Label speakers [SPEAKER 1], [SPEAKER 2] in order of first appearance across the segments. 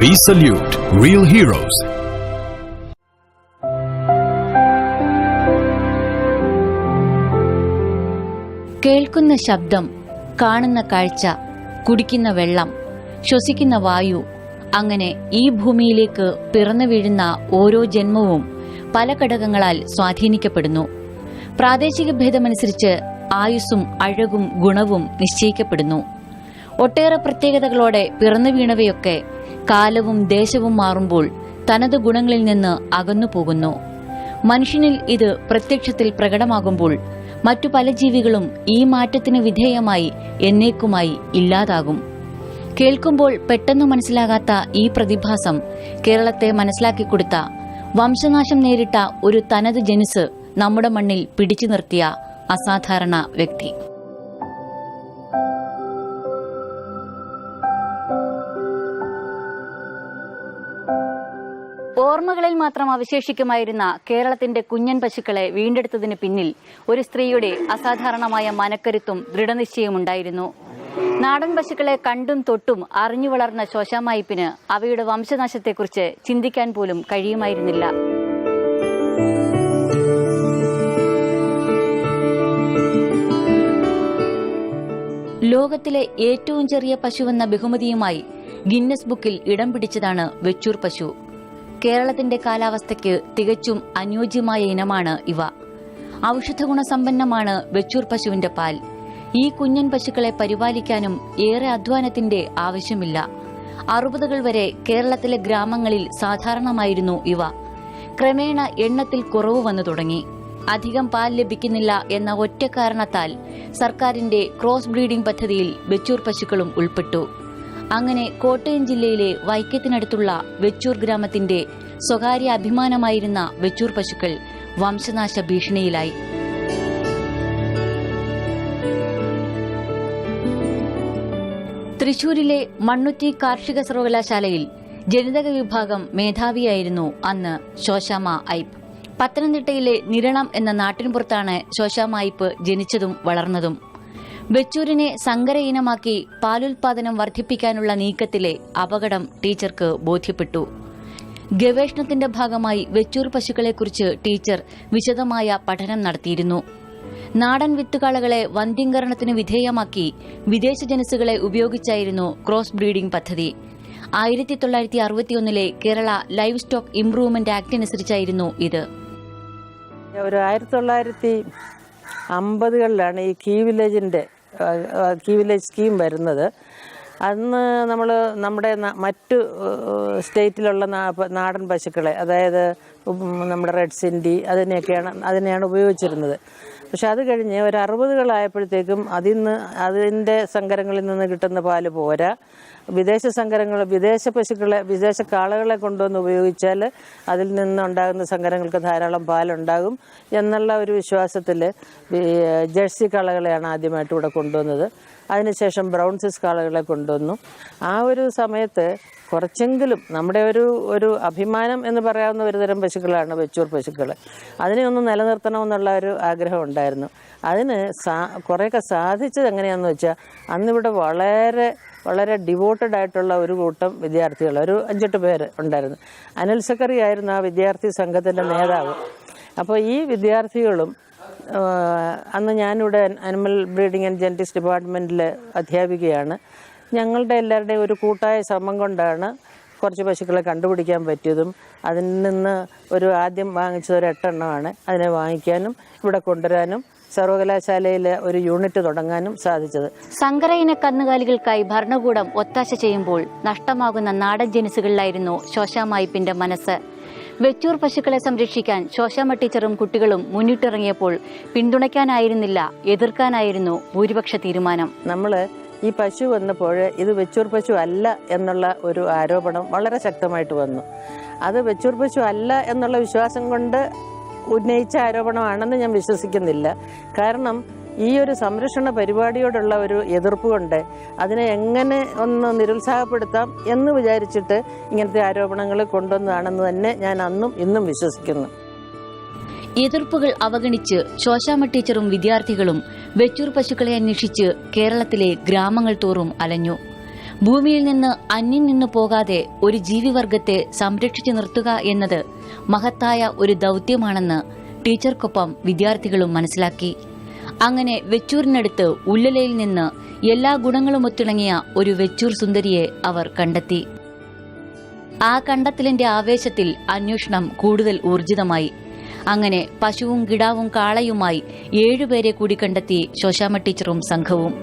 [SPEAKER 1] We salute real heroes.
[SPEAKER 2] കേൾക്കുന്ന ശബ്ദം, കാണുന്ന കാഴ്ച, കുടിക്കുന്ന വെള്ളം, ശ്വസിക്കുന്ന വായു, അങ്ങനെ ഈ ഭൂമിയിലേക്ക് പിറന്നു വീഴുന്ന ഓരോ ജന്മവും പല ഘടകങ്ങളാൽ സ്വാധീനിക്കപ്പെടുന്നു. പ്രാദേശിക ഭേദമനുസരിച്ച് ആയുസ്സും അഴകും ഗുണവും നിശ്ചയിക്കപ്പെടുന്നു. ഒട്ടേറെ പ്രത്യേകതകളോടെ പിറന്നു വീണവയൊക്കെ കാലവും ദേശവും മാറുമ്പോൾ തനത് ഗുണങ്ങളിൽ നിന്ന് അകന്നു പോകുന്നു. മനുഷ്യനിൽ ഇത് പ്രത്യക്ഷത്തിൽ പ്രകടമാകുമ്പോൾ മറ്റു പല ജീവികളും ഈ മാറ്റത്തിന് വിധേയമായി എന്നേക്കുമായി ഇല്ലാതാകും. കേൾക്കുമ്പോൾ പെട്ടെന്ന് മനസ്സിലാകാത്ത ഈ പ്രതിഭാസം കേരളത്തെ മനസ്സിലാക്കിക്കൊടുത്ത, വംശനാശം നേരിട്ട ഒരു തനത് ജനുസ് നമ്മുടെ മണ്ണിൽ പിടിച്ചു നിർത്തിയ അസാധാരണ വ്യക്തി. ഓർമ്മകളിൽ മാത്രം അവശേഷിക്കുമായിരുന്ന കേരളത്തിന്റെ കുഞ്ഞൻ പശുക്കളെ വീണ്ടെടുത്തതിന് പിന്നിൽ ഒരു സ്ത്രീയുടെ അസാധാരണമായ മനക്കരുത്തും ദൃഢനിശ്ചയമുണ്ടായിരുന്നു. നാടൻ പശുക്കളെ കണ്ടും തൊട്ടും അറിഞ്ഞു വളർന്ന ശോശാമായിപ്പിന് അവയുടെ വംശനാശത്തെക്കുറിച്ച് ചിന്തിക്കാൻ പോലും കഴിയുമായിരുന്നില്ല. ലോകത്തിലെ ഏറ്റവും ചെറിയ പശുവെന്ന ബഹുമതിയുമായി ഗിന്നസ് ബുക്കിൽ ഇടം പിടിച്ചതാണ് വെച്ചൂർ പശു. കേരളത്തിന്റെ കാലാവസ്ഥയ്ക്ക് തികച്ചും അനുയോജ്യമായ ഇനമാണ് ഇവ. ഔഷധഗുണസമ്പന്നമാണ് വെച്ചൂർ പശുവിന്റെ പാൽ. ഈ കുഞ്ഞൻ പശുക്കളെ പരിപാലിക്കാനും ഏറെ അധ്വാനത്തിന്റെ ആവശ്യമില്ല. 60കൾ വരെ കേരളത്തിലെ ഗ്രാമങ്ങളിൽ സാധാരണമായിരുന്നു ഇവ. ക്രമേണ എണ്ണത്തിൽ കുറവ് വന്നു തുടങ്ങി. അധികം പാൽ ലഭിക്കുന്നില്ല എന്ന ഒറ്റ കാരണത്താൽ സർക്കാരിന്റെ ക്രോസ് ബ്രീഡിംഗ് പദ്ധതിയിൽ വെച്ചൂർ പശുക്കളും ഉൾപ്പെട്ടു. അങ്ങനെ കോട്ടയം ജില്ലയിലെ വൈക്കത്തിനടുത്തുള്ള വെച്ചൂർ ഗ്രാമത്തിന്റെ സ്വകാര്യ അഭിമാനമായിരുന്ന വെച്ചൂർ പശുക്കൾ വംശനാശ ഭീഷണിയിലായി. തൃശൂരിലെ മണ്ണുത്തി കാർഷിക സർവകലാശാലയിൽ ജനിതക വിഭാഗം മേധാവിയായിരുന്നു അന്ന് ശോശാമ ഐപ്പ്. പത്തനംതിട്ടയിലെ നിരണം എന്ന നാട്ടിൻപുറത്താണ് ശോശാമ ഐപ്പ് ജനിച്ചതും വളർന്നതും. വെച്ചൂരിനെ സങ്കര ഇനമാക്കി പാലുൽപാദനം വർദ്ധിപ്പിക്കാനുള്ള നീക്കത്തിലെ അപകടം ടീച്ചർക്ക് ബോധ്യപ്പെട്ടു. ഗവേഷണത്തിന്റെ ഭാഗമായി വെച്ചൂർ പശുക്കളെക്കുറിച്ച് ടീച്ചർ വിശദമായ പഠനം നടത്തിയിരുന്നു. നാടൻ വിത്തുകാളകളെ വന്ധ്യംകരണത്തിന് വിധേയമാക്കി വിദേശ ജനുസുകളെ ഉപയോഗിച്ചായിരുന്നു ക്രോസ് ബ്രീഡിംഗ് പദ്ധതി. 1961 Kerala livestock improvement act അനുസരിച്ചായിരുന്നു ഇത്.
[SPEAKER 3] 1950കളിലാണ് ഈ കീ വില്ലേജ് സ്കീം വരുന്നത്. അന്ന് നമ്മൾ നമ്മുടെ മറ്റു സ്റ്റേറ്റിലുള്ള നാടൻ പശുക്കളെ, അതായത് നമ്മുടെ റെഡ് സിൻഡി അതിനെയാണ് ഉപയോഗിച്ചിരുന്നത്. പക്ഷെ അത് കഴിഞ്ഞ് ഒരു 60കളായപ്പോഴത്തേക്കും അതിൻ്റെ സങ്കരങ്ങളിൽ നിന്ന് കിട്ടുന്ന പാല് പോരാ, വിദേശ കാളകളെ കൊണ്ടുവന്ന് ഉപയോഗിച്ചാൽ അതിൽ നിന്നുണ്ടാകുന്ന സങ്കരങ്ങൾക്ക് ധാരാളം പാലുണ്ടാകും എന്നുള്ള ഒരു വിശ്വാസത്തിൽ ജേഴ്സി കാളകളെയാണ് ആദ്യമായിട്ട് ഇവിടെ കൊണ്ടുവന്നത്. അതിനുശേഷം ബ്രൗൺ സ്വിസ് കാളകളെ കൊണ്ടുവന്നു. ആ ഒരു സമയത്ത് കുറച്ചെങ്കിലും നമ്മുടെ ഒരു അഭിമാനം എന്ന് പറയാവുന്ന ഒരുതരം പശുക്കളാണ് വെച്ചൂർ പശുക്കൾ. അതിനെ ഒന്ന് നിലനിർത്തണമെന്നുള്ള ഒരു ആഗ്രഹം ഉണ്ടായിരുന്നു. അതിന് കുറേയൊക്കെ സാധിച്ചത് എങ്ങനെയാണെന്ന് വെച്ചാൽ, അന്നിവിടെ വളരെ വളരെ ഡിവോട്ടഡ് ആയിട്ടുള്ള ഒരു കൂട്ടം വിദ്യാർത്ഥികൾ, ഒരു 5-8 പേര് ഉണ്ടായിരുന്നു. അനിൽ സക്കറി ആയിരുന്നു ആ വിദ്യാർത്ഥി സംഘത്തിൻ്റെ നേതാവ്. അപ്പോൾ ഈ വിദ്യാർത്ഥികളും അന്ന് ഞാനിവിടെ അനിമൽ ബ്രീഡിംഗ് ആൻഡ് ജെനറ്റിക്സ് ഡിപ്പാർട്ട്മെൻറ്റിൽ അധ്യാപികയാണ്. ഞങ്ങളുടെ എല്ലാവരുടെയും ഒരു കൂട്ടായ ശ്രമം കൊണ്ടാണ് കുറച്ച് പശുക്കളെ കണ്ടുപിടിക്കാൻ പറ്റിയതും അതിൽ നിന്ന് ആദ്യം വാങ്ങിച്ചത് ഒരു 8 എണ്ണമാണ്. അതിനെ വാങ്ങിക്കാനും ഇവിടെ കൊണ്ടുവരാനും സർവകലാശാലയിൽ ഒരു യൂണിറ്റ് തുടങ്ങാനും സാധിച്ചത്.
[SPEAKER 2] സങ്കര ഇന കന്നുകാലികൾക്കായി ഭരണകൂടം ഒത്താശ ചെയ്യുമ്പോൾ നഷ്ടമാകുന്ന നാടൻ ജനുസുകളിലായിരുന്നു ശോശാമ ഐപ്പിന്റെ മനസ്സ്. വെച്ചൂർ പശുക്കളെ സംരക്ഷിക്കാൻ ശോശാമ ടീച്ചറും കുട്ടികളും മുന്നിട്ടിറങ്ങിയപ്പോൾ പിന്തുണയ്ക്കാനായിരുന്നില്ല, എതിർക്കാനായിരുന്നു ഭൂരിപക്ഷ തീരുമാനം.
[SPEAKER 3] നമ്മൾ ഈ പശു വന്നപ്പോൾ ഇത് വെച്ചൂർ പശു അല്ല എന്നുള്ള ഒരു ആരോപണം വളരെ ശക്തമായിട്ട് വന്നു. അത് വെച്ചൂർ പശു അല്ല എന്നുള്ള വിശ്വാസം കൊണ്ട് ഉന്നയിച്ച ആരോപണമാണെന്ന് ഞാൻ വിശ്വസിക്കുന്നില്ല. കാരണം ഈ ഒരു സംരക്ഷണ പരിപാടിയോടുള്ള ഒരു എതിർപ്പ് കൊണ്ട് അതിനെ എങ്ങനെ ഒന്ന് നിരുത്സാഹപ്പെടുത്താം എന്ന് വിചാരിച്ചിട്ട് ഇങ്ങനത്തെ ആരോപണങ്ങൾ കൊണ്ടുവന്നതാണെന്ന് തന്നെ ഞാൻ അന്നും ഇന്നും വിശ്വസിക്കുന്നു.
[SPEAKER 2] എതിർപ്പുകൾ അവഗണിച്ച് ശോശാമ ടീച്ചറും വിദ്യാർത്ഥികളും വെച്ചൂർ പശുക്കളെ അന്വേഷിച്ച് കേരളത്തിലെ ഗ്രാമങ്ങൾ തോറും അലഞ്ഞു. ഭൂമിയിൽ നിന്ന് അന്യം നിന്നു പോകാതെ ഒരു ജീവിവർഗത്തെ സംരക്ഷിച്ചു നിർത്തുക എന്നത് മഹത്തായ ഒരു ദൌത്യമാണെന്ന് ടീച്ചർക്കൊപ്പം വിദ്യാർത്ഥികളും മനസ്സിലാക്കി. അങ്ങനെ വെച്ചൂരിനടുത്ത് ഉല്ലലയിൽ നിന്ന് എല്ലാ ഗുണങ്ങളും ഒത്തിണങ്ങിയ ഒരു വെച്ചൂർ സുന്ദരിയെ അവർ കണ്ടെത്തി. ആ കണ്ടെത്തലിന്റെ ആവേശത്തിൽ അന്വേഷണം കൂടുതൽ ഊർജിതമായി. അങ്ങനെ പശുവും കിടാവും കാളയുമായി 7 പേരെ കൂടി കണ്ടെത്തി ശോശാമ്മ ടീച്ചറും സംഘവും.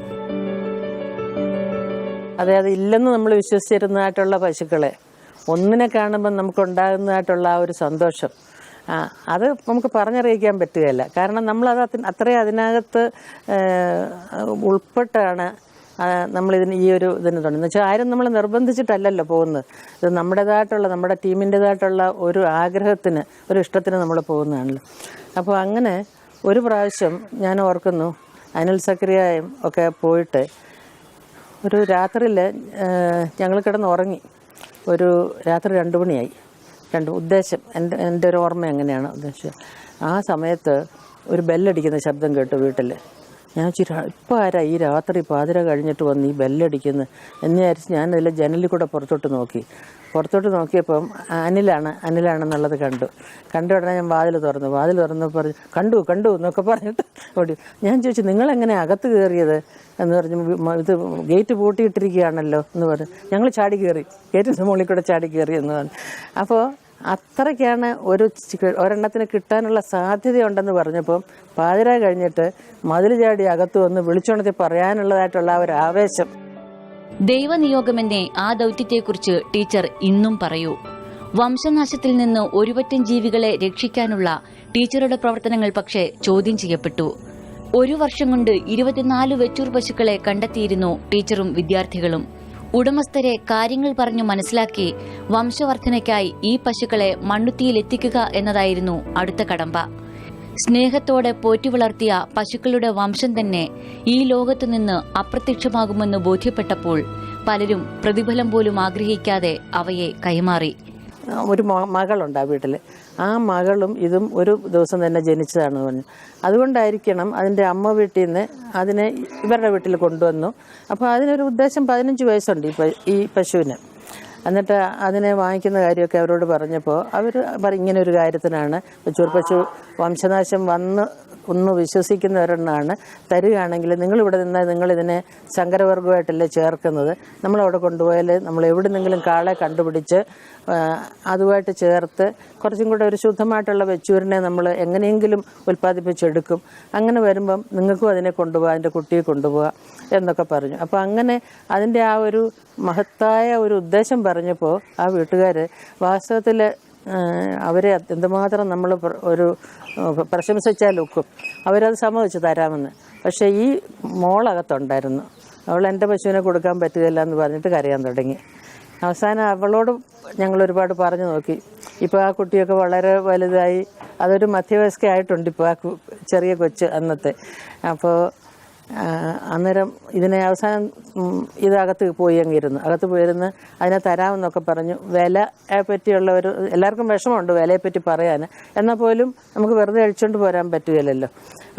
[SPEAKER 3] അതായത് ഇല്ലെന്ന് നമ്മൾ വിശ്വസിച്ചിരുന്നതായിട്ടുള്ള പശുക്കളെ ഒന്നിനെ കാണുമ്പോൾ നമുക്കുണ്ടാകുന്നതായിട്ടുള്ള ആ ഒരു സന്തോഷം, അത് നമുക്ക് പറഞ്ഞറിയിക്കാൻ പറ്റുകയില്ല. കാരണം നമ്മളത് അത്രയും അതിനകത്ത് ഉൾപ്പെട്ടാണ് നമ്മളിതിന് ഈ ഒരു ഇതിന് തുടങ്ങുന്നത്. വെച്ചാൽ ആരും നമ്മൾ നിർബന്ധിച്ചിട്ടല്ലല്ലോ പോകുന്നത്. ഇത് നമ്മുടേതായിട്ടുള്ള, നമ്മുടെ ടീമിൻ്റേതായിട്ടുള്ള ഒരു ആഗ്രഹത്തിന്, ഒരു ഇഷ്ടത്തിന് നമ്മൾ പോകുന്നതാണല്ലോ. അപ്പോൾ അങ്ങനെ ഒരു പ്രാവശ്യം ഞാൻ ഓർക്കുന്നു, അനിൽ സക്രിയയും ഒക്കെ പോയിട്ട് ഒരു രാത്രിയിൽ ഞങ്ങൾ കിടന്ന് ഉറങ്ങി. ഒരു രാത്രി 2 മണിയായി. ഉദ്ദേശം എൻ്റെ ഒരു ഓർമ്മ എങ്ങനെയാണ് ഉദ്ദേശം, ആ സമയത്ത് ഒരു ബെല്ലടിക്കുന്ന ശബ്ദം കേട്ടു വീട്ടിൽ. ഞാൻ ഇപ്പോൾ ആരാ ഈ രാത്രി പാതിര കഴിഞ്ഞിട്ട് വന്ന് ഈ ബെല്ലടിക്കുന്നത് എന്ന് വിചാരിച്ച് ഞാൻ അതിൽ ജനലിൽ കൂടെ പുറത്തോട്ട് നോക്കിയപ്പം അനിലാണെന്നുള്ളത് കണ്ടു ഉടനെ ഞാൻ വാതിൽ തുറന്നു കണ്ടു എന്നൊക്കെ പറഞ്ഞിട്ട് ഓടി. ഞാൻ ചോദിച്ചു, നിങ്ങളെങ്ങനെ അകത്ത് കയറിയത് എന്ന് പറഞ്ഞു. ഇത് ഗേറ്റ് പൂട്ടിയിട്ടിരിക്കുകയാണല്ലോ എന്ന് പറഞ്ഞു. ഞങ്ങൾ ചാടി കയറി, ഗേറ്റിൻ്റെ മുകളിൽ കൂടെ ചാടി കയറി എന്ന് പറഞ്ഞു. അപ്പോൾ അത്രയ്ക്കാണ് ഒരെണ്ണത്തിന് കിട്ടാനുള്ള സാധ്യതയുണ്ടെന്ന് പറഞ്ഞപ്പം പാതിര കഴിഞ്ഞിട്ട് മതിൽ ചാടി അകത്ത് വന്ന് വിളിച്ചുണർത്തി പറയാനുള്ളതായിട്ടുള്ള ആ ഒരു ആവേശം.
[SPEAKER 2] ദൈവനിയോഗമെന്നേ ആ ദൌത്യത്തെക്കുറിച്ച് ടീച്ചർ ഇന്നും പറയൂ. വംശനാശത്തിൽ നിന്ന് ഒരുപറ്റം ജീവികളെ രക്ഷിക്കാനുള്ള ടീച്ചറുടെ പ്രവർത്തനങ്ങൾ പക്ഷേ ചോദ്യം ചെയ്യപ്പെട്ടു. 1 വർഷം കൊണ്ട് 24 വെച്ചൂർ പശുക്കളെ കണ്ടെത്തിയിരുന്നു ടീച്ചറും വിദ്യാർത്ഥികളും. ഉടമസ്ഥരെ കാര്യങ്ങൾ പറഞ്ഞു മനസ്സിലാക്കി വംശവർദ്ധനയ്ക്കായി ഈ പശുക്കളെ മണ്ണുത്തിയിലെത്തിക്കുക എന്നതായിരുന്നു അടുത്ത കടമ്പ. സ്നേഹത്തോടെ പോറ്റി പശുക്കളുടെ വംശം തന്നെ ഈ ലോകത്തുനിന്ന് അപ്രത്യക്ഷമാകുമെന്ന് ബോധ്യപ്പെട്ടപ്പോൾ പലരും പ്രതിഫലം പോലും ആഗ്രഹിക്കാതെ അവയെ കൈമാറി.
[SPEAKER 3] ഒരു മകളുണ്ട് ആ വീട്ടിൽ. ആ മകളും ഇതും ഒരു ദിവസം തന്നെ ജനിച്ചതാണെന്ന് പറഞ്ഞു. അതുകൊണ്ടായിരിക്കണം അതിൻ്റെ അമ്മ വീട്ടിൽ നിന്ന് അതിനെ ഇവരുടെ വീട്ടിൽ കൊണ്ടുവന്നു. അപ്പോൾ അതിനൊരു ഉദ്ദേശം 15 വയസ്സുണ്ട് ഈ പശുവിന്. എന്നിട്ട് അതിനെ വാങ്ങിക്കുന്ന കാര്യമൊക്കെ അവരോട് പറഞ്ഞപ്പോൾ അവർ ഇങ്ങനെ ഒരു കാര്യത്തിനാണ്, വെച്ചൂർ പശു വംശനാശം ഒന്ന് വിശ്വസിക്കുന്നവരെണ്ണാണ്, തരികയാണെങ്കിൽ നിങ്ങളിവിടെ നിന്നാൽ നിങ്ങളിതിനെ സങ്കരവർഗമായിട്ടല്ലേ ചേർക്കുന്നത്, നമ്മളവിടെ കൊണ്ടുപോയാൽ നമ്മൾ എവിടെന്നെങ്കിലും കാളെ കണ്ടുപിടിച്ച് അതുമായിട്ട് ചേർത്ത് കുറച്ചും കൂടെ ഒരു ശുദ്ധമായിട്ടുള്ള വെച്ചൂരിനെ നമ്മൾ എങ്ങനെയെങ്കിലും ഉൽപ്പാദിപ്പിച്ചെടുക്കും. അങ്ങനെ വരുമ്പം നിങ്ങൾക്കും അതിനെ കൊണ്ടുപോകാം, അതിൻ്റെ കുട്ടിയെ കൊണ്ടുപോകാം എന്നൊക്കെ പറഞ്ഞു. അപ്പോൾ അങ്ങനെ അതിൻ്റെ ആ ഒരു മഹത്തായ ഒരു ഉദ്ദേശം പറഞ്ഞപ്പോൾ ആ വീട്ടുകാർ വാസ്തവത്തിൽ അവരെ എന്തുമാത്രം നമ്മൾ ഒരു പ്രശംസിച്ചാൽ ഒക്കും. അവരത് സമ്മതിച്ചു തരാമെന്ന്. പക്ഷേ ഈ മോളകത്തുണ്ടായിരുന്നു. അവൾ എൻ്റെ പശുവിനെ കൊടുക്കാൻ പറ്റുകയില്ല എന്ന് പറഞ്ഞിട്ട് കരയാൻ തുടങ്ങി. അവസാനം അവളോട് ഞങ്ങൾ ഒരുപാട് പറഞ്ഞു നോക്കി. ഇപ്പോൾ ആ കുട്ടിയൊക്കെ വളരെ വലുതായി, അതൊരു മധ്യവയസ്കയായിട്ടുണ്ട് ഇപ്പോൾ ആ ചെറിയ കൊച്ച് അന്നത്തെ. അപ്പോൾ അന്നേരം ഇതിനെ അവസാനം ഇതകത്ത് പോയിരുന്ന് അതിനെ തരാമെന്നൊക്കെ പറഞ്ഞു. വിലയെ പറ്റിയുള്ള എല്ലാവർക്കും വിഷമമുണ്ട് വിലയെപ്പറ്റി പറയാൻ, എന്നാൽ പോലും നമുക്ക് വെറുതെ അഴിച്ചുകൊണ്ട് പോരാൻ പറ്റുകയില്ലല്ലോ.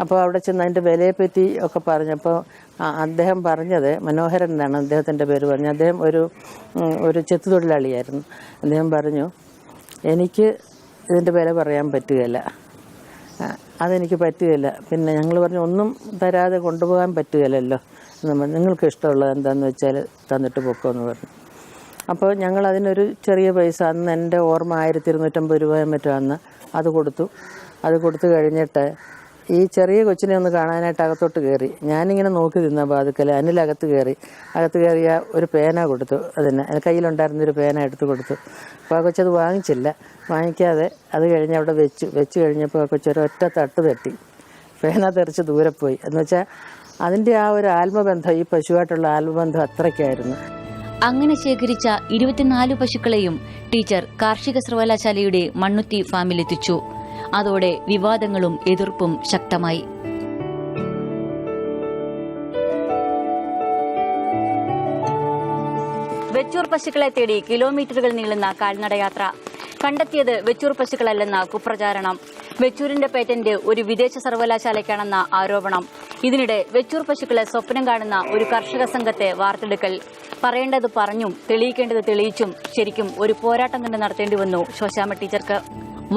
[SPEAKER 3] അപ്പോൾ അവിടെ ചെന്ന് അതിൻ്റെ വിലയെപ്പറ്റി ഒക്കെ പറഞ്ഞപ്പോൾ അദ്ദേഹം പറഞ്ഞത്, മനോഹരൻ എന്നാണ് അദ്ദേഹത്തിൻ്റെ പേര് പറഞ്ഞത്, അദ്ദേഹം ഒരു ചെത്തുതൊഴിലാളിയായിരുന്നു. അദ്ദേഹം പറഞ്ഞു, എനിക്ക് ഇതിൻ്റെ വില പറയാൻ പറ്റുകയില്ല, അതെനിക്ക് പറ്റുകയില്ല. പിന്നെ ഞങ്ങൾ പറഞ്ഞു, ഒന്നും തരാതെ കൊണ്ടുപോകാൻ പറ്റുകയില്ലല്ലോ, നിങ്ങൾക്ക് ഇഷ്ടമുള്ളത് എന്താണെന്ന് വെച്ചാൽ തന്നിട്ട് പൊക്കോന്ന് പറഞ്ഞു. അപ്പോൾ ഞങ്ങൾ അതിനൊരു ചെറിയ പൈസ, അന്ന് എൻ്റെ ഓർമ്മ 1250 രൂപയോ മറ്റോ അന്ന് അത് കൊടുത്തു കഴിഞ്ഞിട്ട് ഈ ചെറിയ കൊച്ചിനെ ഒന്ന് കാണാനായിട്ട് അകത്തോട്ട് കയറി. ഞാനിങ്ങനെ നോക്കി നിന്ന ബാതുക്കൽ അനിലകത്ത് കയറിയ ഒരു പേന കൊടുത്തു. അതിന് കയ്യിലുണ്ടായിരുന്നൊരു പേന എടുത്ത് കൊടുത്തു. അപ്പോൾ ആ കൊച്ചത് വാങ്ങിക്കാതെ അത് കഴിഞ്ഞ് അവിടെ വെച്ച് കഴിഞ്ഞപ്പോൾ ആ കൊച്ചൊരൊറ്റ തട്ട് തട്ടി പേന തെറിച്ച് ദൂരെ പോയി. എന്ന് വെച്ചാൽ അതിൻ്റെ ആ ഒരു ആത്മബന്ധം, ഈ പശുവായിട്ടുള്ള ആത്മബന്ധം അത്രയ്ക്കായിരുന്നു.
[SPEAKER 2] അങ്ങനെ ശേഖരിച്ച 24 പശുക്കളെയും ടീച്ചർ കാർഷിക സർവകലാശാലയുടെ മണ്ണുത്തി ഫാമിലെത്തിച്ചു. അതോടെ വിവാദങ്ങളും എതിർപ്പും ശക്തമായി. വെച്ചൂർ പശുക്കളെ തേടി കിലോമീറ്ററുകൾ നീളുന്ന കാൽനടയാത്ര. കണ്ടെത്തിയത് വെച്ചൂർ പശുക്കളല്ലെന്ന കുപ്രചാരണം. വെച്ചൂരിന്റെ പേറ്റന്റ് ഒരു വിദേശ സർവകലാശാലയ്ക്കാണെന്ന ആരോപണം. ഇതിനിടെ വെച്ചൂർ പശുക്കളെ സ്വപ്നം കാണുന്ന ഒരു കർഷക സംഘത്തെ വാർത്തെടുക്കൽ. പറയേണ്ടത് പറഞ്ഞും തെളിയിക്കേണ്ടത് തെളിയിച്ചും ശരിക്കും ഒരു പോരാട്ടം തന്നെ നടത്തേണ്ടി വന്നു ശോശാമ്മ ടീച്ചർക്ക്.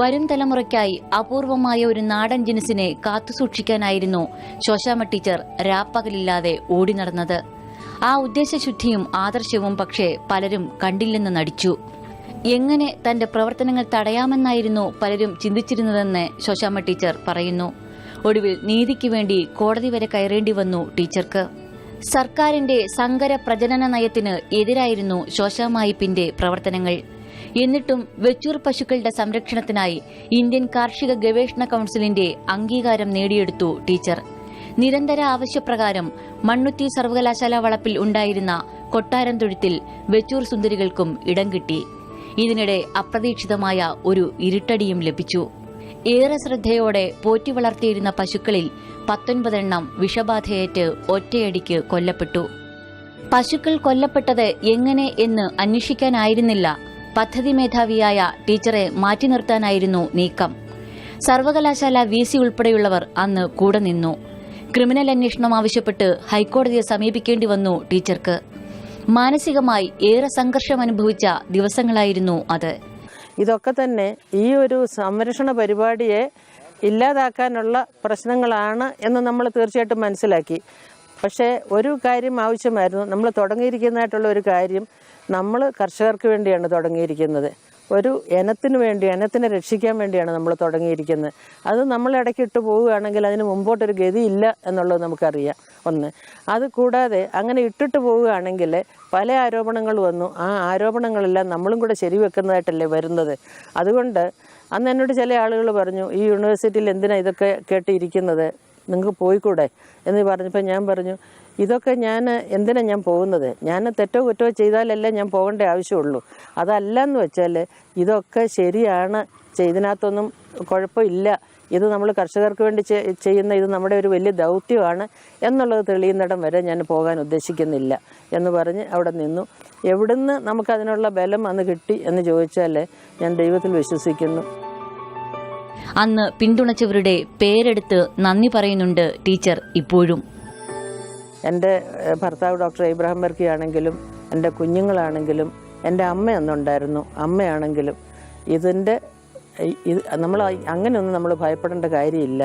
[SPEAKER 2] വരും തലമുറയ്ക്കായി അപൂർവമായ ഒരു നാടൻ ജിനുസിനെ കാത്തുസൂക്ഷിക്കാനായിരുന്നു ശോശാമ്മ ടീച്ചർ രാപ്പകലില്ലാതെ ഓടി നടന്നത്. ആ ഉദ്ദേശശുദ്ധിയും ആദർശവും പക്ഷേ പലരും കണ്ടില്ലെന്ന് നടിച്ചു. എങ്ങനെ തന്റെ പ്രവർത്തനങ്ങൾ തടയാമെന്നായിരുന്നു പലരും ചിന്തിച്ചിരുന്നതെന്ന് ശോശാമ്മ ടീച്ചർ പറയുന്നു. ഒടുവിൽ നീതിക്ക് വേണ്ടി കോടതി വരെ കയറേണ്ടി വന്നു ടീച്ചർക്ക്. സർക്കാരിന്റെ സങ്കര പ്രജനന നയത്തിന് എതിരായിരുന്നു ശോശാമ്മ പ്രവർത്തനങ്ങൾ. എന്നിട്ടും വെച്ചൂർ പശുക്കളുടെ സംരക്ഷണത്തിനായി ഇന്ത്യൻ കാർഷിക ഗവേഷണ കൌൺസിലിന്റെ അംഗീകാരം നേടിയെടുത്തു ടീച്ചർ. നിരന്തര ആവശ്യപ്രകാരം മണ്ണുത്തി സർവകലാശാല വളപ്പിൽ ഉണ്ടായിരുന്ന കൊട്ടാരം തൊഴുത്തിൽ വെച്ചൂർ സുന്ദരികൾക്കും ഇടം കിട്ടി. ഇതിനിടെ അപ്രതീക്ഷിതമായ ഒരു ഇരുട്ടടിയും ലഭിച്ചു. ഏറെ ശ്രദ്ധയോടെ പോറ്റി വളർത്തിയിരുന്ന പശുക്കളിൽ 19 എണ്ണം വിഷബാധയേറ്റ് ഒറ്റയടിക്ക് കൊല്ലപ്പെട്ടു. പശുക്കൾ കൊല്ലപ്പെട്ടത് എങ്ങനെ എന്ന് അന്വേഷിക്കാനായിരുന്നില്ല. പദ്ധതി മേധാവിയായ ടീച്ചറെ മാറ്റി നിർത്താനായിരുന്നു നീക്കം. സർവകലാശാല VC ഉൾപ്പെടെയുള്ളവർ അന്ന് കൂടെ നിന്നു. ക്രിമിനൽ അന്വേഷണം ആവശ്യപ്പെട്ട് ഹൈക്കോടതിയെ സമീപിക്കേണ്ടി വന്നു ടീച്ചർക്ക്. മാനസികമായി ഏറെ സംഘർഷം അനുഭവിച്ച ദിവസങ്ങളായിരുന്നു അത്.
[SPEAKER 3] ഇതൊക്കെ തന്നെ ഈ ഒരു സംരക്ഷണ പരിപാടിയെ ഇല്ലാതാക്കാനുള്ള പ്രശ്നങ്ങളാണ് എന്ന് നമ്മൾ തീർച്ചയായിട്ടും മനസ്സിലാക്കി. പക്ഷേ ഒരു കാര്യം ആവശ്യമായിരുന്നു. നമ്മൾ തുടങ്ങിയിരിക്കുന്നതായിട്ടുള്ള ഒരു കാര്യം നമ്മൾ കർഷകർക്ക് വേണ്ടിയാണ് തുടങ്ങിയിരിക്കുന്നത്. ഒരു ഇനത്തിന് വേണ്ടി, ഇനത്തിനെ രക്ഷിക്കാൻ വേണ്ടിയാണ് നമ്മൾ തുടങ്ങിയിരിക്കുന്നത്. അത് നമ്മൾ ഇടയ്ക്ക് ഇട്ട് പോവുകയാണെങ്കിൽ അതിന് മുമ്പോട്ടൊരു ഗതിയില്ല എന്നുള്ളത് നമുക്കറിയാം. ഒന്ന് അത് കൂടാതെ അങ്ങനെ ഇട്ടിട്ട് പോവുകയാണെങ്കിൽ പല ആരോപണങ്ങൾ വന്നു. ആ ആരോപണങ്ങളെല്ലാം നമ്മളും കൂടെ ശരിവെക്കുന്നതായിട്ടല്ലേ വരുന്നത്. അതുകൊണ്ട് അന്ന് എന്നോട് ചില ആളുകൾ പറഞ്ഞു, ഈ യൂണിവേഴ്സിറ്റിയിൽ എന്തിനാണ് ഇതൊക്കെ കേട്ടിരിക്കുന്നത്, നിങ്ങൾക്ക് പോയിക്കൂടെ എന്ന് പറഞ്ഞപ്പോൾ ഞാൻ പറഞ്ഞു, ഇതൊക്കെ എന്തിനാണ് ഞാൻ പോകുന്നത്? ഞാൻ തെറ്റോ കുറ്റോ ചെയ്താലല്ലേ ഞാൻ പോകേണ്ട ആവശ്യമുള്ളൂ. അതല്ലെന്ന് വെച്ചാൽ ഇതൊക്കെ ശരിയാണ്, ഇതിനകത്തൊന്നും കുഴപ്പമില്ല, ഇത് നമ്മൾ കർഷകർക്ക് വേണ്ടി ചെയ്യുന്ന ഇത് നമ്മുടെ ഒരു വലിയ ദൗത്യമാണ് എന്നുള്ളത് തെളിയുന്നിടം വരെ ഞാൻ പോകാൻ ഉദ്ദേശിക്കുന്നില്ല എന്ന് പറഞ്ഞ് അവിടെ നിന്നു. എവിടുന്ന് നമുക്കതിനുള്ള ബലം അന്ന് കിട്ടി എന്ന് ചോദിച്ചാൽ ഞാൻ ദൈവത്തിൽ വിശ്വസിക്കുന്നു.
[SPEAKER 2] അന്ന് പിന്തുണച്ചവരുടെ പേരെടുത്ത് നന്ദി പറയുന്നുണ്ട് ടീച്ചർ ഇപ്പോഴും.
[SPEAKER 3] എൻ്റെ ഭർത്താവ് ഡോക്ടർ ഇബ്രാഹിം ബർക്കി ആണെങ്കിലും, എൻ്റെ കുഞ്ഞുങ്ങളാണെങ്കിലും, എൻ്റെ അമ്മ അന്നുണ്ടായിരുന്നു, അമ്മയാണെങ്കിലും ഇത് നമ്മൾ അങ്ങനെയൊന്നും നമ്മൾ ഭയപ്പെടേണ്ട കാര്യമില്ല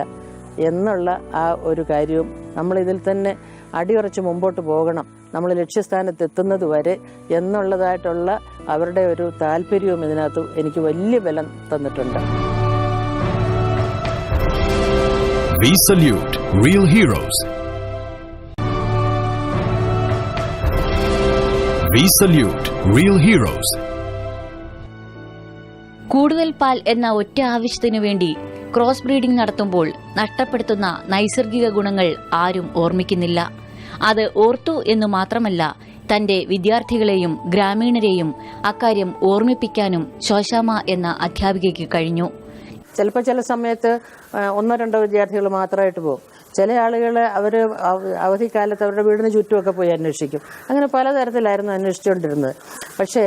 [SPEAKER 3] എന്നുള്ള ആ ഒരു കാര്യവും നമ്മളിതിൽ തന്നെ അടിയുറച്ച് മുമ്പോട്ട് പോകണം, നമ്മൾ ലക്ഷ്യസ്ഥാനത്ത് എത്തുന്നത് വരെ എന്നുള്ളതായിട്ടുള്ള അവരുടെ ഒരു താല്പര്യവും ഇതിനകത്ത് എനിക്ക് വലിയ ബലം തന്നിട്ടുണ്ട്.
[SPEAKER 1] We salute real heroes. We salute real heroes.
[SPEAKER 2] കൂടുതൽ പാൽ എന്ന ഒറ്റ ആവശ്യത്തിനു വേണ്ടി ക്രോസ് ബ്രീഡിംഗ് നടത്തുമ്പോൾ നഷ്ടപ്പെടുത്തുന്ന നൈസർഗിക ഗുണങ്ങൾ ആരും ഓർമ്മിക്കുന്നില്ല. അത് ഓർത്തു എന്നു മാത്രമല്ല, തന്റെ വിദ്യാർത്ഥികളെയും ഗ്രാമീണരെയും അക്കാര്യം ഓർമ്മിപ്പിക്കാനും ശോശാമ്മ എന്ന അധ്യാപികയ്ക്ക് കഴിഞ്ഞു.
[SPEAKER 3] ചിലപ്പോൾ ചില സമയത്ത് 1-2 വിദ്യാർത്ഥികൾ മാത്രമായിട്ട് പോകും. ചില ആളുകൾ അവർ അവധിക്കാലത്ത് അവരുടെ വീടിന് ചുറ്റുമൊക്കെ പോയി അന്വേഷിക്കും. അങ്ങനെ പലതരത്തിലായിരുന്നു അന്വേഷിച്ചുകൊണ്ടിരുന്നത്. പക്ഷേ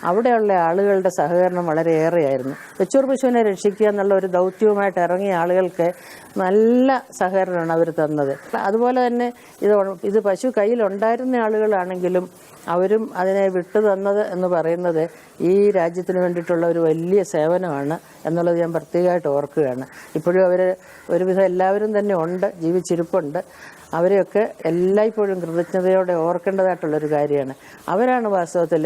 [SPEAKER 3] അവിടെയുള്ള ആളുകളുടെ സഹകരണം വളരെയേറെയായിരുന്നു. വെച്ചൂർ പശുവിനെ രക്ഷിക്കുക എന്നുള്ള ഒരു ദൗത്യവുമായിട്ട് ഇറങ്ങിയ ആളുകൾക്ക് നല്ല സഹകരണമാണ് അവർ തന്നത്. അതുപോലെ തന്നെ ഇത് പശു കയ്യിലുണ്ടായിരുന്ന ആളുകളാണെങ്കിലും അവരും അതിനെ വിട്ടു തന്നത് എന്ന് പറയുന്നത് ഈ രാജ്യത്തിന് വേണ്ടിയിട്ടുള്ള ഒരു വലിയ സേവനമാണ് എന്നുള്ളത് ഞാൻ പ്രത്യേകമായിട്ട് ഓർക്കുകയാണ്. ഇപ്പോഴും അവർ ഒരുവിധം എല്ലാവരും തന്നെ ഉണ്ട്, ജീവിച്ചിരിപ്പുണ്ട്. അവരെയൊക്കെ എല്ലായ്പ്പോഴും കൃതജ്ഞതയോടെ ഓർക്കേണ്ടതായിട്ടുള്ളൊരു കാര്യമാണ്. അവരാണ് വാസ്തവത്തിൽ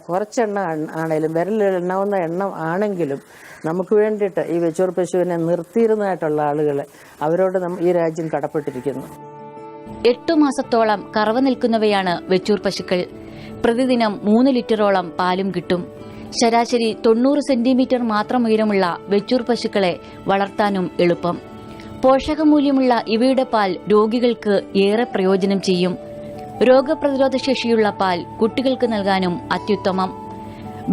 [SPEAKER 3] കുറച്ചെണ്ണം ആണെങ്കിലും, വിരലിലെണ്ണാവുന്ന എണ്ണം ആണെങ്കിലും നമുക്ക് വേണ്ടിയിട്ട് ഈ വെച്ചൂർ പശുവിനെ നിർത്തിയിരുന്നതായിട്ടുള്ള ആളുകൾ, അവരോട് ഈ രാജ്യം കടപ്പെട്ടിരിക്കുന്നു.
[SPEAKER 2] 8 മാസത്തോളം കറവ നിൽക്കുന്നവയാണ് വെച്ചൂർ പശുക്കൾ. പ്രതിദിനം 3 ലിറ്ററോളം പാലും കിട്ടും. ശരാശരി 90 സെന്റിമീറ്റർ മാത്രം ഉയരമുള്ള വെച്ചൂർ പശുക്കളെ വളർത്താനും എളുപ്പം. പോഷകമൂല്യമുള്ള ഇവയുടെ പാൽ രോഗികൾക്ക് ഏറെ പ്രയോജനം ചെയ്യും. രോഗപ്രതിരോധ ശേഷിയുള്ള പാൽ കുട്ടികൾക്ക് നൽകാനും അത്യുത്തമം.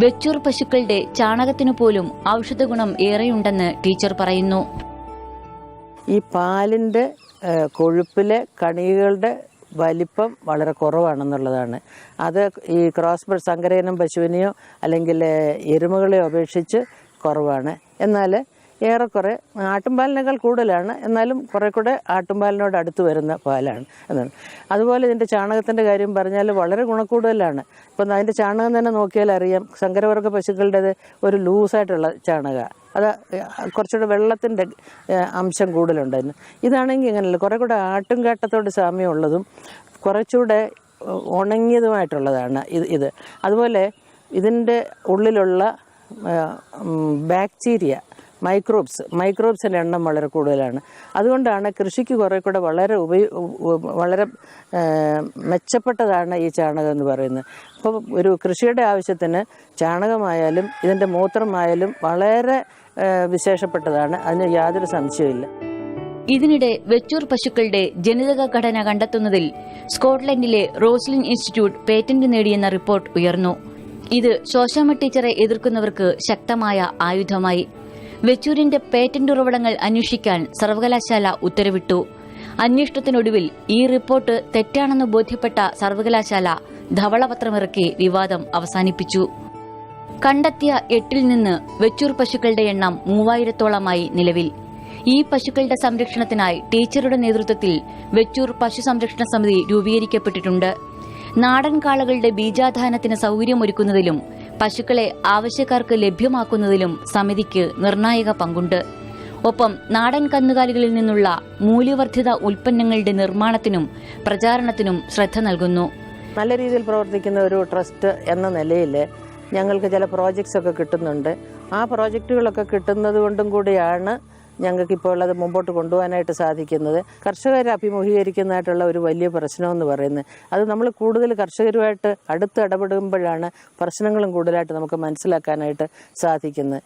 [SPEAKER 2] വെച്ചൂർ പശുക്കളുടെ ചാണകത്തിനു പോലും ഔഷധഗുണം ഏറെയുണ്ടെന്ന് ടീച്ചർ പറയുന്നു.
[SPEAKER 3] ഈ പാലിന്റെ കൊഴുപ്പിലെ കണികകളുടെ വലിപ്പം വളരെ കുറവാണെന്നുള്ളതാണ്. അത് ഈ ക്രോസ് സങ്കരയിനം പശുവിനെയോ അല്ലെങ്കിൽ എരുമകളെയോ അപേക്ഷിച്ച് കുറവാണ്. എന്നാൽ ഏറെക്കുറെ ആട്ടുംപാലിനേക്കാൾ കൂടുതലാണ്, എന്നാലും കുറേ കൂടെ ആട്ടുംപാലിനോട് അടുത്ത് വരുന്ന പാലാണ് എന്നാണ്. അതുപോലെ ഇതിൻ്റെ ചാണകത്തിൻ്റെ കാര്യം പറഞ്ഞാൽ വളരെ ഗുണക്കൂടുതലാണ്. ഇപ്പം അതിൻ്റെ ചാണകം തന്നെ നോക്കിയാൽ അറിയാം, സങ്കരവർഗ്ഗ പശുക്കളുടേത് ഒരു ലൂസായിട്ടുള്ള ചാണകമാണ്. അത് കുറച്ചുകൂടെ വെള്ളത്തിൻ്റെ അംശം കൂടുതലുണ്ടായിരുന്നു. ഇതാണെങ്കിൽ ഇങ്ങനെയല്ല, കുറേ കൂടെ ആട്ടുംകാട്ടത്തോട് സാമ്യമുള്ളതും കുറച്ചുകൂടെ ഉണങ്ങിയതുമായിട്ടുള്ളതാണ് ഇത്. അതുപോലെ ഇതിൻ്റെ ഉള്ളിലുള്ള ബാക്ടീരിയ മൈക്രോബ്സിൻ്റെ എണ്ണം വളരെ കൂടുതലാണ്. അതുകൊണ്ടാണ് കൃഷിക്ക് കുറേ കൂടെ വളരെ മെച്ചപ്പെട്ടതാണ് ഈ ചാണകം എന്ന് പറയുന്നത്. അപ്പോൾ ഒരു കൃഷിയുടെ ആവശ്യത്തിന് ചാണകമായാലും ഇതിൻ്റെ മൂത്രമായാലും വളരെ വിശേഷപ്പെട്ടതാണ്, അതിന് യാതൊരു സംശയമില്ല.
[SPEAKER 2] ഇതിനിടെ വെച്ചൂർ പശുക്കളുടെ ജനിതക ഘടന കണ്ടെത്തുന്നതിൽ സ്കോട്ട്ലൻഡിലെ റോസ്ലിൻ ഇൻസ്റ്റിറ്റ്യൂട്ട് പേറ്റന്റ് നേടിയെന്ന റിപ്പോർട്ട് ഉയർന്നു. ഇത് ശോശാമ്മ ടീച്ചറെ എതിർക്കുന്നവർക്ക് ശക്തമായ ആയുധമായി. വെച്ചൂരിന്റെ പേറ്റന്റ് ഉറവിടങ്ങൾ അന്വേഷിക്കാൻ സർവകലാശാല ഉത്തരവിട്ടു. അന്വേഷണത്തിനൊടുവിൽ ഈ റിപ്പോർട്ട് തെറ്റാണെന്ന് ബോധ്യപ്പെട്ട സർവകലാശാല ധവളപത്രമിറക്കി വിവാദം അവസാനിപ്പിച്ചു. കണ്ടെത്തിയ 8ൽ നിന്ന് വെച്ചൂർ പശുക്കളുടെ എണ്ണം 3000-ഓളമായി നിലവിൽ. ഈ പശുക്കളുടെ സംരക്ഷണത്തിനായി ടീച്ചറുടെ നേതൃത്വത്തിൽ വെച്ചൂർ പശു സംരക്ഷണ സമിതി രൂപീകരിക്കപ്പെട്ടിട്ടുണ്ട്. നാടൻ കാളകളുടെ ബീജാധാനത്തിന് സൌകര്യമൊരുക്കുന്നതിലും പശുക്കളെ ആവശ്യക്കാർക്ക് ലഭ്യമാക്കുന്നതിലും സമിതിക്ക് നിർണായക പങ്കുണ്ട്. ഒപ്പം നാടൻ കന്നുകാലികളിൽ നിന്നുള്ള മൂല്യവർദ്ധിത ഉൽപ്പന്നങ്ങളുടെ നിർമ്മാണത്തിനും പ്രചാരണത്തിനും ശ്രദ്ധ നൽകുന്നു.
[SPEAKER 3] നല്ല രീതിയിൽ പ്രവർത്തിക്കുന്ന ഒരു ട്രസ്റ്റ് എന്ന നിലയിൽ ഞങ്ങൾക്ക് ചില പ്രോജക്ട്സ് ഒക്കെ കിട്ടുന്നുണ്ട്. ആ പ്രോജക്റ്റുകളൊക്കെ കിട്ടുന്നത് കൊണ്ടും കൂടിയാണ് ഞങ്ങൾക്കിപ്പോൾ അത് മുമ്പോട്ട് കൊണ്ടുപോകാനായിട്ട് സാധിക്കുന്നത്. കർഷകരെ അഭിമുഖീകരിക്കുന്നതായിട്ടുള്ള ഒരു വലിയ പ്രശ്നമെന്ന് പറയുന്നത്, അത് നമ്മൾ കൂടുതൽ കർഷകരുമായിട്ട് അടുത്ത് ഇടപെടുമ്പോഴാണ് പ്രശ്നങ്ങളും കൂടുതലായിട്ട് നമുക്ക് മനസ്സിലാക്കാനായിട്ട് സാധിക്കുന്നത്.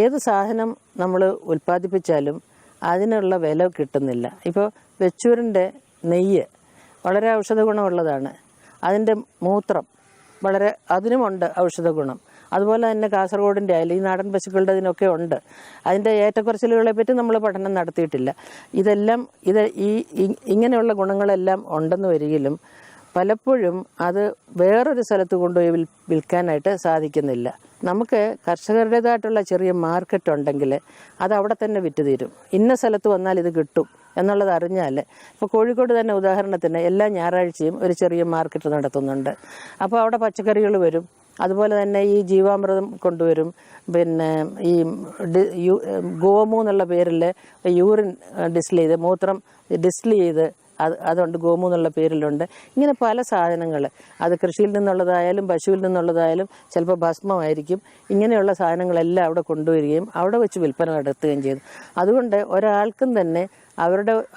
[SPEAKER 3] ഏത് സാധനം നമ്മൾ ഉൽപ്പാദിപ്പിച്ചാലും അതിനുള്ള വില കിട്ടുന്നില്ല. ഇപ്പോൾ വെച്ചൂരിൻ്റെ നെയ്യ് വളരെ ഔഷധ ഗുണമുള്ളതാണ്. അതിൻ്റെ മൂത്രം അതിനുമുണ്ട് ഔഷധ ഗുണം. അതുപോലെ തന്നെ കാസർഗോഡിൻ്റെ ആയാലും ഈ നാടൻ പശുക്കളുടെ അതിനൊക്കെ ഉണ്ട്. അതിൻ്റെ ഏറ്റക്കുറച്ചിലുകളെ പറ്റി നമ്മൾ പഠനം നടത്തിയിട്ടില്ല. ഇങ്ങനെയുള്ള ഗുണങ്ങളെല്ലാം ഉണ്ടെന്ന് വരികിലും പലപ്പോഴും അത് വേറൊരു സ്ഥലത്ത് കൊണ്ടുപോയി വിൽക്കാനായിട്ട് സാധിക്കുന്നില്ല. നമുക്ക് കർഷകരുടേതായിട്ടുള്ള ചെറിയ മാർക്കറ്റ് ഉണ്ടെങ്കിൽ അത് അവിടെ തന്നെ വിറ്റ് തീരും. ഇന്ന സ്ഥലത്ത് വന്നാൽ ഇത് കിട്ടും എന്നുള്ളത് അറിഞ്ഞാൽ, ഇപ്പോൾ കോഴിക്കോട് തന്നെ ഉദാഹരണത്തിന് എല്ലാ ഞായറാഴ്ചയും ഒരു ചെറിയ മാർക്കറ്റ് നടത്തുന്നുണ്ട്. അപ്പോൾ അവിടെ പച്ചക്കറികൾ വരും, അതുപോലെ തന്നെ ഈ ജീവാമൃതം കൊണ്ടുവരും, പിന്നെ ഈ ഗോമു എന്നുള്ള പേരിൽ യൂറിൻ മൂത്രം ഡിസ്റ്റിൽ ചെയ്ത് അതുകൊണ്ട് ഗോമു എന്നുള്ള പേരിലുണ്ട്. ഇങ്ങനെ പല സാധനങ്ങൾ, അത് കൃഷിയിൽ നിന്നുള്ളതായാലും പശുവിൽ നിന്നുള്ളതായാലും ചിലപ്പോൾ ഭസ്മമായിരിക്കും. ഇങ്ങനെയുള്ള സാധനങ്ങളെല്ലാം അവിടെ കൊണ്ടുവരികയും അവിടെ വെച്ച് വിൽപ്പന നടത്തുകയും ചെയ്തു. അതുകൊണ്ട് ഒരാൾക്കും തന്നെ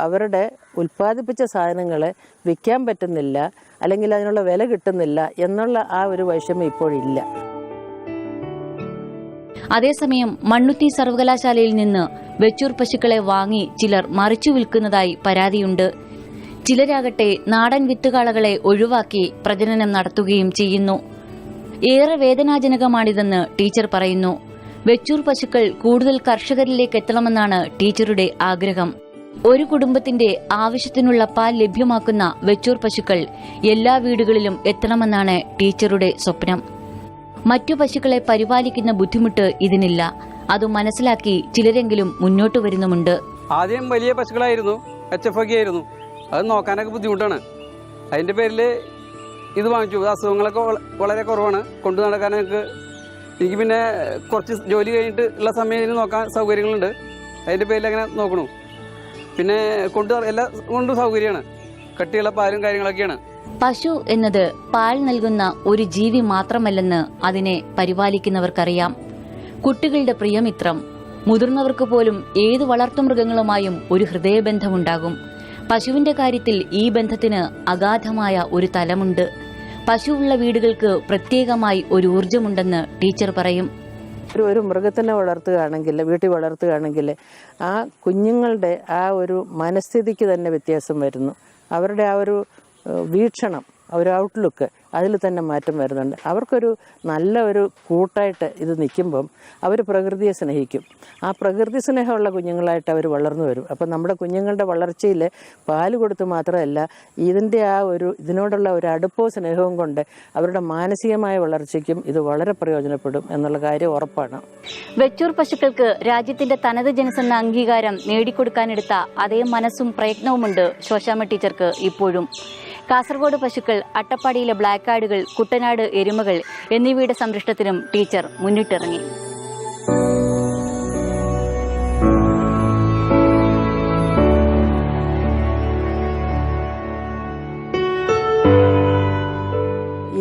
[SPEAKER 3] അവരുടെ ഉൽപ്പാദിപ്പിച്ച സാധനങ്ങൾ വിൽക്കാൻ പറ്റുന്നില്ല, അല്ലെങ്കിൽ അതിനുള്ള വില കിട്ടുന്നില്ല എന്നുള്ള ആ ഒരു വൈഷമ്യം ഇപ്പോഴില്ല.
[SPEAKER 2] അതേസമയം മണ്ണുത്തി സർവകലാശാലയിൽ നിന്ന് വെച്ചൂർ പശുക്കളെ വാങ്ങി ചിലർ മറിച്ചു വിൽക്കുന്നതായി പരാതിയുണ്ട്. ചിലരാകട്ടെ നാടൻ വിത്തുകാളകളെ ഒഴിവാക്കി പ്രജനനം നടത്തുകയും ചെയ്യുന്നു. ഏറെ വേദനാജനകമാണിതെന്ന് ടീച്ചർ പറയുന്നു. വെച്ചൂർ പശുക്കൾ കൂടുതൽ കർഷകരിലേക്ക് എത്തണമെന്നാണ് ടീച്ചറുടെ ആഗ്രഹം. ഒരു കുടുംബത്തിന്റെ ആവശ്യത്തിനുള്ള പാൽ ലഭ്യമാക്കുന്ന വെച്ചൂർ പശുക്കൾ എല്ലാ വീടുകളിലും എത്തണമെന്നാണ് ടീച്ചറുടെ സ്വപ്നം. മറ്റു പശുക്കളെ പരിപാലിക്കുന്ന ബുദ്ധിമുട്ട് ഇതിനില്ല. അത് മനസ്സിലാക്കി ചിലരെങ്കിലും മുന്നോട്ട് വരുന്നുമുണ്ട്.
[SPEAKER 4] ആദ്യം വലിയ പശുക്കളായിരുന്നു, HF ആയിരുന്നു. അത് നോക്കാനൊക്കെ ബുദ്ധിമുട്ടാണ്. അതിൻ്റെ പേരിൽ ഇത് വാങ്ങിച്ചു. അസുഖങ്ങളൊക്കെ വളരെ കുറവാണ്, കൊണ്ടു നടക്കാനൊക്കെ. എനിക്ക് പിന്നെ കുറച്ച് ജോലി കഴിഞ്ഞിട്ട് ഉള്ള സമയം നോക്കാൻ സൗകര്യങ്ങളുണ്ട്. അതിൻ്റെ പേരിൽ അങ്ങനെ നോക്കണു. പിന്നെ എല്ലാം കൊണ്ടും സൗകര്യമാണ്. കട്ടിയുള്ള പാലും കാര്യങ്ങളൊക്കെയാണ്.
[SPEAKER 2] പശു എന്നത് പാൽ നൽകുന്ന ഒരു ജീവി മാത്രമല്ലെന്ന് അതിനെ പരിപാലിക്കുന്നവർക്കറിയാം. കുട്ടികളുടെ പ്രിയമിത്രം. മുതിർന്നവർക്ക് പോലും ഏത് വളർത്തുമൃഗങ്ങളുമായും ഒരു ഹൃദയബന്ധമുണ്ടാകും. പശുവിന്റെ കാര്യത്തിൽ ഈ ബന്ധത്തിന് അഗാധമായ ഒരു തലമുണ്ട്. പശുവുള്ള വീടുകൾക്ക് പ്രത്യേകമായി ഒരു ഊർജ്ജമുണ്ടെന്ന് ടീച്ചർ പറയും.
[SPEAKER 3] ഒരു മൃഗത്തിനെ വീട്ടിൽ വളർത്തുകയാണെങ്കിൽ ആ കുഞ്ഞുങ്ങളുടെ ആ ഒരു മനസ്ഥിതിക്ക് തന്നെ വ്യത്യാസം വരുന്നു. അവരുടെ ആ ഒരു വീക്ഷണം ഒരു ഔട്ട്ലുക്ക് അതിൽ തന്നെ മാറ്റം വരുന്നുണ്ട്. അവർക്കൊരു നല്ല ഒരു കൂട്ടായിട്ട് ഇത് നിൽക്കുമ്പം അവർ പ്രകൃതിയെ സ്നേഹിക്കും. ആ പ്രകൃതി സ്നേഹമുള്ള കുഞ്ഞുങ്ങളായിട്ട് അവർ വളർന്നു വരും. അപ്പം നമ്മുടെ കുഞ്ഞുങ്ങളുടെ വളർച്ചയിൽ പാല് കൊടുത്ത് മാത്രമല്ല, ഇതിൻ്റെ ഇതിനോടുള്ള ഒരു അടുപ്പവും സ്നേഹവും കൊണ്ട് അവരുടെ മാനസികമായ വളർച്ചയ്ക്കും ഇത് വളരെ പ്രയോജനപ്പെടും എന്നുള്ള കാര്യം ഉറപ്പാണ്.
[SPEAKER 2] വെച്ചൂർ പശുക്കൾക്ക് രാജ്യത്തിന്റെ തനത് ജനസെന്ന അംഗീകാരം നേടിക്കൊടുക്കാനെടുത്ത അതേ മനസ്സും പ്രയത്നവുമുണ്ട് ശോശാമ്മ ടീച്ചർക്ക് ഇപ്പോഴും. കാസർഗോഡ് പശുക്കൾ, അട്ടപ്പാടിയിലെ ബ്ലാക്ക് ആടുകൾ, കുട്ടനാട് എരുമകൾ എന്നിവയുടെ സംരക്ഷണത്തിനും ടീച്ചർ മുന്നിട്ടിറങ്ങി.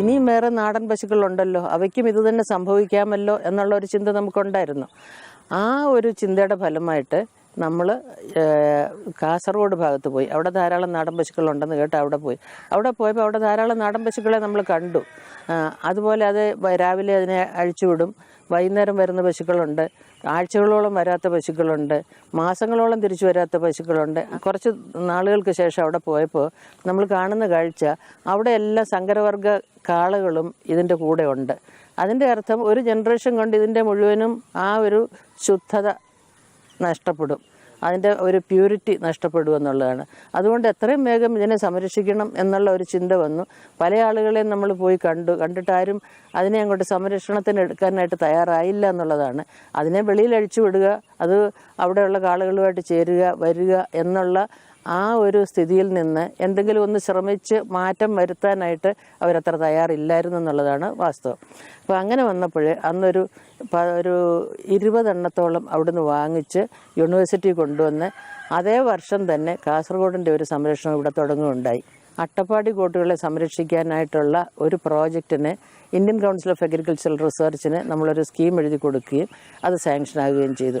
[SPEAKER 3] ഇനിയും വേറെ നാടൻ പശുക്കളുണ്ടല്ലോ, അവയ്ക്കും ഇത് തന്നെ സംഭവിക്കാമല്ലോ എന്നുള്ള ഒരു ചിന്ത നമുക്കുണ്ടായിരുന്നു. ആ ഒരു ചിന്തയുടെ ഫലമായിട്ട് നമ്മൾ കാസർഗോഡ് ഭാഗത്ത് പോയി. അവിടെ ധാരാളം നാടൻ പശുക്കളുണ്ടെന്ന് കേട്ട് അവിടെ പോയപ്പോൾ അവിടെ ധാരാളം നാടൻ പശുക്കളെ നമ്മൾ കണ്ടു. അതുപോലെ അത് രാവിലെ അതിനെ അഴിച്ചുവിടും. വൈകുന്നേരം വരുന്ന പശുക്കളുണ്ട്, ആഴ്ചകളോളം വരാത്ത പശുക്കളുണ്ട്, മാസങ്ങളോളം തിരിച്ചു വരാത്ത പശുക്കളുണ്ട്. കുറച്ച് നാളുകൾക്ക് ശേഷം അവിടെ പോയപ്പോൾ നമ്മൾ കാണുന്ന കാഴ്ച, അവിടെ എല്ലാ സങ്കരവർഗ കാളകളും ഇതിൻ്റെ കൂടെ ഉണ്ട്. അതിൻ്റെ അർത്ഥം ഒരു ജനറേഷൻ കൊണ്ട് ഇതിൻ്റെ മുഴുവനും ആ ഒരു ശുദ്ധത നഷ്ടപ്പെടും, അതിൻ്റെ ഒരു പ്യൂരിറ്റി നഷ്ടപ്പെടുമെന്നുള്ളതാണ്. അതുകൊണ്ട് എത്രയും വേഗം ഇതിനെ സംരക്ഷിക്കണം എന്നുള്ള ഒരു ചിന്ത വന്നു. പല ആളുകളെയും നമ്മൾ പോയി കണ്ടിട്ടാരും അതിനെ അങ്ങോട്ട് സംരക്ഷണത്തിന് എടുക്കാനായിട്ട് തയ്യാറായില്ല എന്നുള്ളതാണ്. അതിനെ വെളിയിൽ അഴിച്ചു വിടുക, അത് അവിടെയുള്ള കാളുകളുമായിട്ട് ചേരുക, വരിക എന്നുള്ള ആ ഒരു സ്ഥിതിയിൽ നിന്ന് എന്തെങ്കിലും ഒന്ന് ശ്രമിച്ച് മാറ്റം വരുത്താനായിട്ട് അവരത്ര തയ്യാറില്ലായിരുന്നു എന്നുള്ളതാണ് വാസ്തവം. അപ്പോൾ അങ്ങനെ വന്നപ്പോൾ അന്നൊരു 20 എണ്ണത്തോളം അവിടുന്ന് വാങ്ങിച്ച് യൂണിവേഴ്സിറ്റി കൊണ്ടുവന്ന് അതേ വർഷം തന്നെ കാസർഗോഡിൻ്റെ ഒരു സംരക്ഷണം ഇവിടെ തുടങ്ങുകയുണ്ടായി. അട്ടപ്പാടി കോട്ടുകളെ സംരക്ഷിക്കാനായിട്ടുള്ള ഒരു പ്രോജക്റ്റിന് ഇന്ത്യൻ കൗൺസിൽ ഓഫ് അഗ്രികൾച്ചറൽ റിസർച്ചിന് നമ്മളൊരു സ്കീം എഴുതി കൊടുക്കുകയും അത് സാങ്ഷനാകുകയും ചെയ്തു.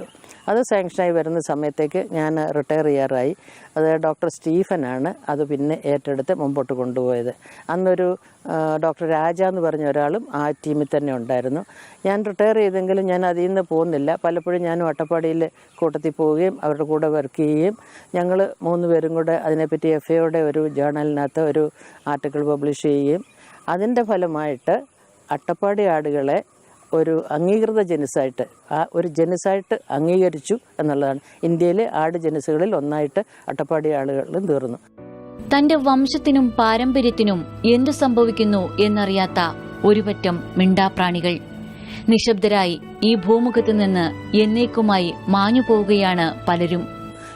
[SPEAKER 3] അത് സാങ്ഷനായി വരുന്ന സമയത്തേക്ക് ഞാൻ റിട്ടയർ ചെയ്യാറായി. അത് ഡോക്ടർ സ്റ്റീഫനാണ് അത് പിന്നെ ഏറ്റെടുത്ത് മുമ്പോട്ട് കൊണ്ടുപോയത്. അന്നൊരു ഡോക്ടർ രാജ എന്ന് പറഞ്ഞ ഒരാളും ആ ടീമിൽ തന്നെ ഉണ്ടായിരുന്നു. ഞാൻ റിട്ടയർ ചെയ്തെങ്കിലും ഞാൻ അതിൽ നിന്ന് പോകുന്നില്ല. പലപ്പോഴും ഞാനും അട്ടപ്പാടിയിൽ കൂട്ടത്തിൽ പോവുകയും അവരുടെ കൂടെ വർക്ക് ചെയ്യുകയും ഞങ്ങൾ 3 പേരും കൂടെ അതിനെപ്പറ്റി FAOയുടെ ഒരു ജേർണലിനകത്ത് ഒരു ആർട്ടിക്കിൾ പബ്ലിഷ് ചെയ്യുകയും അതിൻ്റെ ഫലമായിട്ട് അട്ടപ്പാടി ആടുകളെ ഒരു അംഗീകൃത ജനുസായിട്ട് ഒരു ജനുസായിട്ട് അംഗീകരിച്ചു എന്നുള്ളതാണ്. ഇന്ത്യയിലെ ആട് ജനുസുകളിൽ ഒന്നായിട്ട് അട്ടപ്പാടി ആടുകളും തീർന്നു.
[SPEAKER 2] തന്റെ വംശത്തിനും പാരമ്പര്യത്തിനും എന്തു സംഭവിക്കുന്നു എന്നറിയാത്ത ഒരുപറ്റം മിണ്ടാപ്രാണികൾ നിശബ്ദരായി ഈ ഭൂമുഖത്ത് നിന്ന് എന്നേക്കുമായി മാഞ്ഞു പോവുകയാണ് പലരും.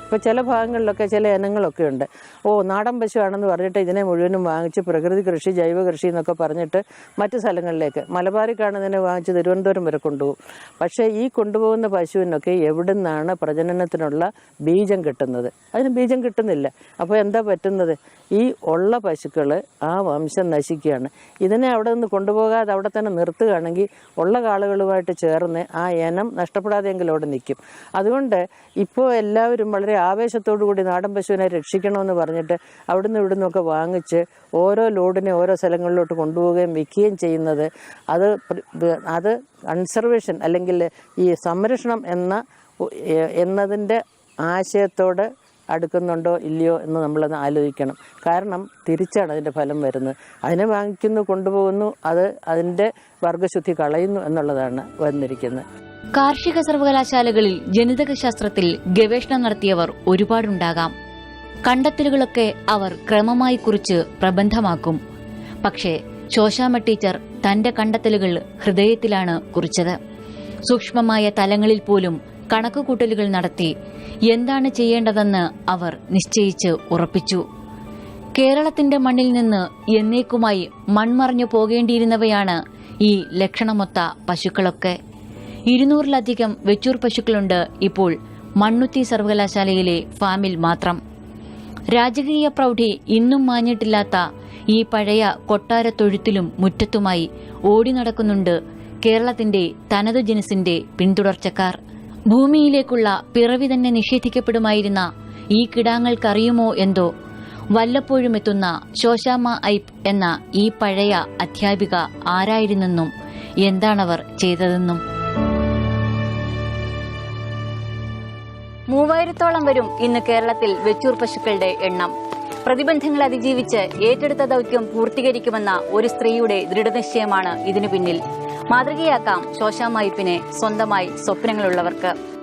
[SPEAKER 3] ഇപ്പോൾ ചില ഭാഗങ്ങളിലൊക്കെ ചില ഇനങ്ങളൊക്കെ ഉണ്ട്. നാടൻ പശുവാണെന്ന് പറഞ്ഞിട്ട് ഇതിനെ മുഴുവനും വാങ്ങിച്ച് പ്രകൃതി കൃഷി, ജൈവ കൃഷി എന്നൊക്കെ പറഞ്ഞിട്ട് മറ്റു സ്ഥലങ്ങളിലേക്ക്, മലബാറിൽ കാണുന്നതിനെ വാങ്ങിച്ച് തിരുവനന്തപുരം വരെ കൊണ്ടുപോകും. പക്ഷേ ഈ കൊണ്ടുപോകുന്ന പശുവിനൊക്കെ എവിടെ നിന്നാണ് പ്രജനനത്തിനുള്ള ബീജം കിട്ടുന്നത്? അതിന് ബീജം കിട്ടുന്നില്ല. അപ്പോൾ എന്താ പറ്റുന്നത്? ഈ ഉള്ള പശുക്കൾ ആ വംശം നശിക്കുകയാണ്. ഇതിനെ അവിടെ നിന്ന് കൊണ്ടുപോകാതെ അവിടെ തന്നെ നിർത്തുകയാണെങ്കിൽ ഉള്ള കാളുകളുമായിട്ട് ചേർന്ന് ആ ഇനം നഷ്ടപ്പെടാതെയെങ്കിലും അവിടെ നിൽക്കും. അതുകൊണ്ട് ഇപ്പോൾ എല്ലാവരും വളരെ ആവേശത്തോടു കൂടി നാടൻ പശുവിനെ രക്ഷിക്കണമെന്ന് പറഞ്ഞിട്ട് അവിടുന്ന് ഇവിടുന്നൊക്കെ വാങ്ങിച്ച് ഓരോ ലോഡിനെ ഓരോ സ്ഥലങ്ങളിലോട്ട് കൊണ്ടുപോവുകയും വിൽക്കുകയും ചെയ്യുന്നത് അത് കൺസർവേഷൻ അല്ലെങ്കിൽ ഈ സംരക്ഷണം എന്നതിൻ്റെ ആശയത്തോട് അടുക്കുന്നുണ്ടോ ഇല്ലയോ എന്ന് നമ്മളത് ആലോചിക്കണം. കാരണം തിരിച്ചാണ് അതിൻ്റെ ഫലം വരുന്നത്. അതിനെ വാങ്ങിക്കുന്നു, കൊണ്ടുപോകുന്നു, അത് അതിൻ്റെ വർഗശുദ്ധി കളയുന്നു എന്നുള്ളതാണ് വന്നിരിക്കുന്നത്.
[SPEAKER 2] കാർഷിക സർവകലാശാലകളിൽ ജനിതക ശാസ്ത്രത്തിൽ ഗവേഷണം നടത്തിയവർ ഒരുപാടുണ്ടാകാം. കണ്ടെത്തലുകളൊക്കെ അവർ ക്രമമായി കുറിച്ച് പ്രബന്ധമാക്കും. പക്ഷേ ശോശാമ്മ ടീച്ചർ തന്റെ കണ്ടെത്തലുകൾ ഹൃദയത്തിലാണ് കുറിച്ചത്. സൂക്ഷ്മമായ തലങ്ങളിൽ പോലും കണക്കുകൂട്ടലുകൾ നടത്തി എന്താണ് ചെയ്യേണ്ടതെന്ന് അവർ നിശ്ചയിച്ച് ഉറപ്പിച്ചു. കേരളത്തിന്റെ മണ്ണിൽ നിന്ന് എന്നേക്കുമായി മൺമറഞ്ഞു പോകേണ്ടിയിരുന്നവയാണ് ഈ ലക്ഷണമൊത്ത പശുക്കളൊക്കെ. 200-ലധികം വെച്ചൂർ പശുക്കളുണ്ട് ഇപ്പോൾ മണ്ണുത്തി സർവകലാശാലയിലെ ഫാമിൽ മാത്രം. രാജകീയ പ്രൗഢി ഇന്നും മാഞ്ഞിട്ടില്ലാത്ത ഈ പഴയ കൊട്ടാരത്തൊഴുത്തിലും മുറ്റത്തുമായി ഓടി നടക്കുന്നുണ്ട് കേരളത്തിന്റെ തനതു ജനുസിന്റെ പിന്തുടർച്ചക്കാർ. ഭൂമിയിലേക്കുള്ള പിറവി തന്നെ നിഷേധിക്കപ്പെടുമായിരുന്ന ഈ കിടാങ്ങൾക്കറിയുമോ എന്തോ വല്ലപ്പോഴും എത്തുന്ന ശോശാമ്മ ഐപ്പ് എന്ന ഈ പഴയ അധ്യാപിക ആരായിരുന്നെന്നും എന്താണവർ ചെയ്തതെന്നും. 3000-ഓളം വരും ഇന്ന് കേരളത്തിൽ വെച്ചൂർ പശുക്കളുടെ എണ്ണം. പ്രതിബന്ധങ്ങൾ അതിജീവിച്ച് ഏറ്റെടുത്ത ദൗത്യം പൂർത്തീകരിക്കുമെന്ന ഒരു സ്ത്രീയുടെ ദൃഢനിശ്ചയമാണ് ഇതിനു പിന്നിൽ. മാതൃകയാക്കാം ശോശാമയിപ്പിനെ സ്വന്തമായി സ്വപ്നങ്ങളുള്ളവർക്ക്.